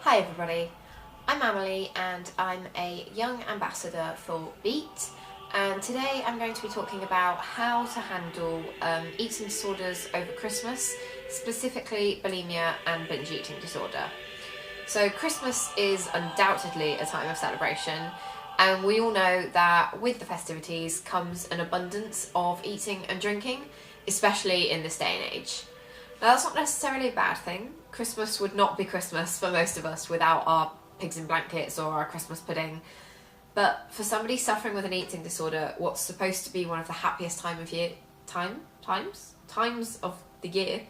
Hi everybody, I'm Emily and I'm a young ambassador for Beat, and today I'm going to be talking about how to handle eating disorders over Christmas, specifically bulimia and binge eating disorder. So Christmas is undoubtedly a time of celebration, and we all know that with the festivities comes an abundance of eating and drinking, especially in this day and age. Now, that's not necessarily a bad thing. Christmas would not be Christmas for most of us without our pigs in blankets or our Christmas pudding. But for somebody suffering with an eating disorder, what's supposed to be one of the happiest times of the year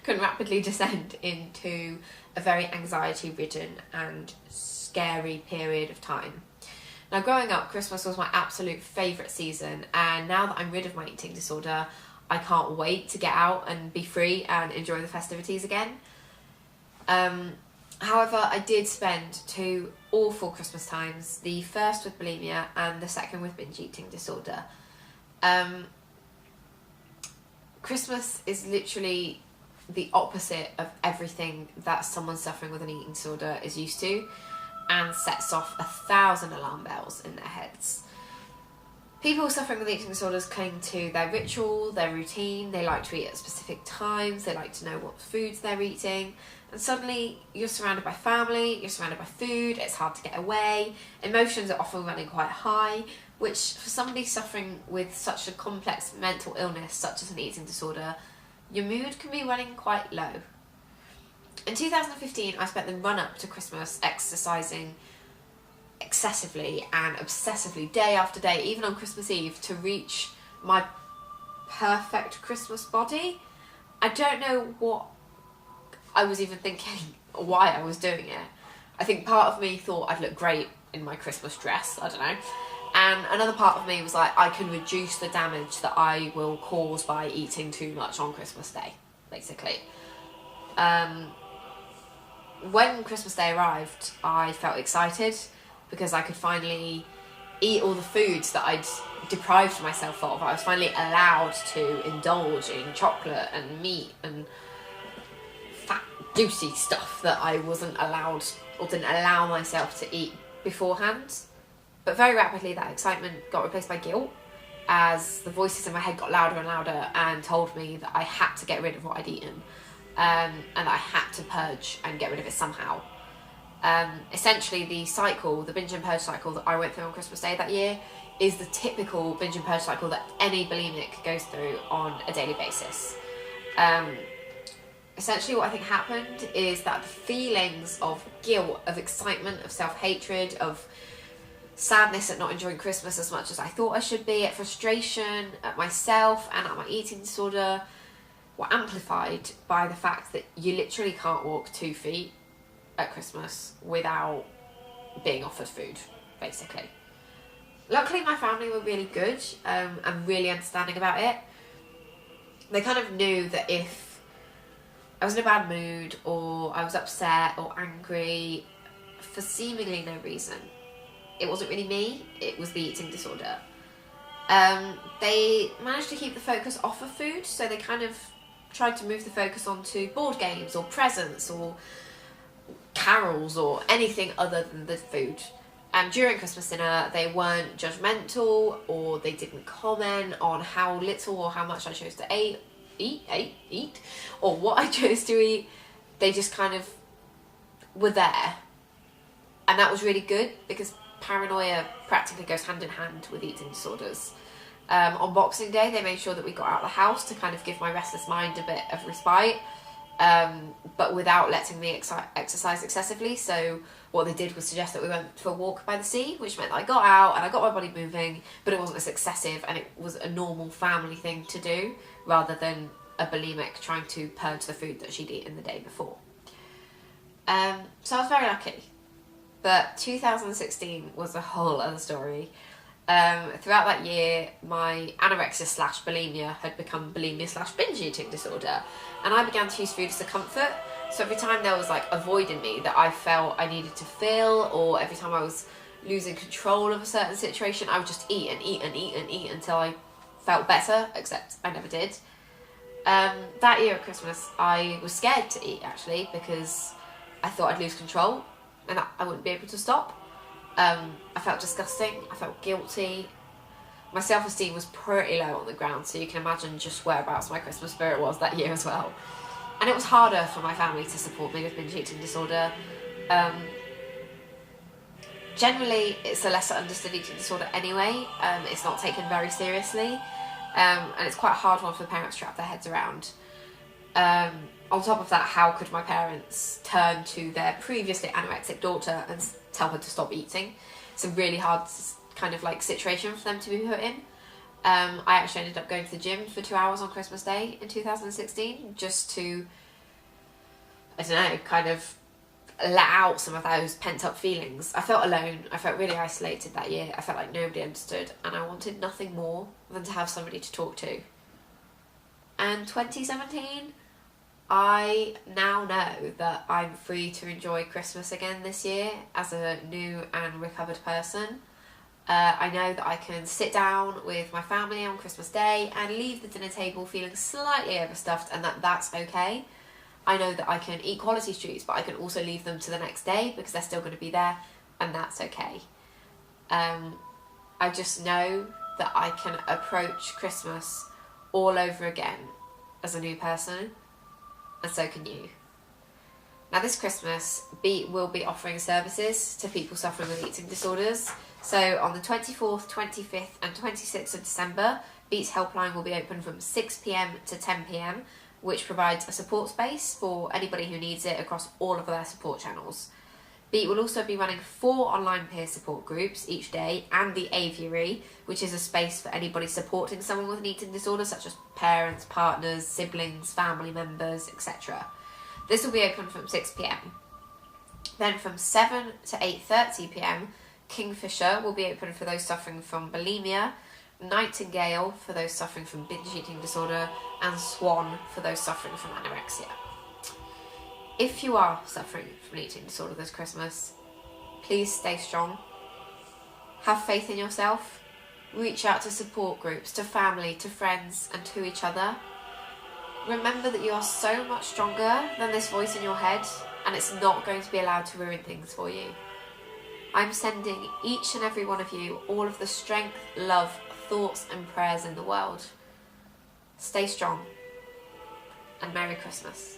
can rapidly descend into a very anxiety-ridden and scary period of time. Now, growing up, Christmas was my absolute favourite season, and now that I'm rid of my eating disorder, I can't wait to get out and be free and enjoy the festivities again. However, I did spend two awful Christmas times, the first with bulimia and the second with binge eating disorder. Christmas is literally the opposite of everything that someone suffering with an eating disorder is used to, and sets off 1,000 alarm bells in their heads. People suffering with eating disorders cling to their ritual, their routine. They like to eat at specific times. They like to know what foods they're eating. And suddenly you're surrounded by family, you're surrounded by food, it's hard to get away. Emotions are often running quite high, which for somebody suffering with such a complex mental illness such as an eating disorder, your mood can be running quite low. In 2015, I spent the run-up to Christmas exercising excessively and obsessively day after day, even on Christmas Eve, to reach my perfect Christmas body. I don't know what I was even thinking or why I was doing it. I think part of me thought I'd look great in my Christmas dress, I don't know, and another part of me was like, I can reduce the damage that I will cause by eating too much on Christmas Day, basically. When Christmas Day arrived, I felt excited because I could finally eat all the foods that I'd deprived myself of. I was finally allowed to indulge in chocolate and meat and fat, juicy stuff that I wasn't allowed or didn't allow myself to eat beforehand. But very rapidly that excitement got replaced by guilt as the voices in my head got louder and louder and told me that I had to get rid of what I'd eaten, and I had to purge and get rid of it somehow. Essentially the binge and purge cycle that I went through on Christmas Day that year is the typical binge and purge cycle that any bulimic goes through on a daily basis. Essentially what I think happened is that the feelings of guilt, of excitement, of self-hatred, of sadness at not enjoying Christmas as much as I thought I should be, at frustration at myself and at my eating disorder, were amplified by the fact that you literally can't walk 2 feet at Christmas without being offered food, basically. Luckily my family were really good and really understanding about it. They kind of knew that if I was in a bad mood or I was upset or angry for seemingly no reason, it wasn't really me, it was the eating disorder. They managed to keep the focus off of food, so they kind of tried to move the focus onto board games or presents or carols or anything other than the food. And during Christmas dinner, they weren't judgmental or they didn't comment on how little or how much I chose to eat or what I chose to eat. They just kind of were there. And that was really good because paranoia practically goes hand in hand with eating disorders. On Boxing Day, they made sure that we got out of the house to kind of give my restless mind a bit of respite, but without letting me exercise excessively. So what they did was suggest that we went for a walk by the sea, which meant that I got out and I got my body moving, but it wasn't as excessive and it was a normal family thing to do rather than a bulimic trying to purge the food that she'd eaten the day before. So I was very lucky. But 2016 was a whole other story. Throughout that year, my anorexia/bulimia had become bulimia/binge eating disorder, and I began to use food as a comfort. So every time there was like a void in me that I felt I needed to fill, or every time I was losing control of a certain situation, I would just eat and eat and eat and eat until I felt better, except I never did. That year at Christmas, I was scared to eat, actually, because I thought I'd lose control and I wouldn't be able to stop. I felt disgusting, I felt guilty. My self-esteem was pretty low on the ground, so you can imagine just whereabouts my Christmas spirit was that year as well. And it was harder for my family to support me with binge eating disorder. Generally, it's a lesser understood eating disorder anyway. It's not taken very seriously. And it's quite a hard one for parents to wrap their heads around. On top of that, how could my parents turn to their previously anorexic daughter and tell her to stop eating? It's a really hard kind of like situation for them to be put in. I actually ended up going to the gym for 2 hours on Christmas Day in 2016 just to, I don't know, kind of let out some of those pent up feelings. I felt alone, I felt really isolated that year, I felt like nobody understood, and I wanted nothing more than to have somebody to talk to. And 2017, I now know that I'm free to enjoy Christmas again this year as a new and recovered person. I know that I can sit down with my family on Christmas Day and leave the dinner table feeling slightly overstuffed, and that's okay. I know that I can eat quality treats, but I can also leave them to the next day because they're still going to be there, and that's okay. I just know that I can approach Christmas all over again as a new person, and so can you. Now this Christmas, Beat will be offering services to people suffering with eating disorders. So on the 24th, 25th and 26th of December, Beat's helpline will be open from 6 p.m. to 10 p.m, which provides a support space for anybody who needs it across all of their support channels. Beat will also be running 4 online peer support groups each day, and the aviary, which is a space for anybody supporting someone with an eating disorder, such as parents, partners, siblings, family members, etc. This will be open from 6 p.m. Then from 7 to 8:30 p.m, Kingfisher will be open for those suffering from bulimia, Nightingale for those suffering from binge eating disorder, and Swan for those suffering from anorexia. If you are suffering from an eating disorder this Christmas, please stay strong. Have faith in yourself. Reach out to support groups, to family, to friends, and to each other. Remember that you are so much stronger than this voice in your head, and it's not going to be allowed to ruin things for you. I'm sending each and every one of you all of the strength, love, thoughts and prayers in the world. Stay strong, and Merry Christmas.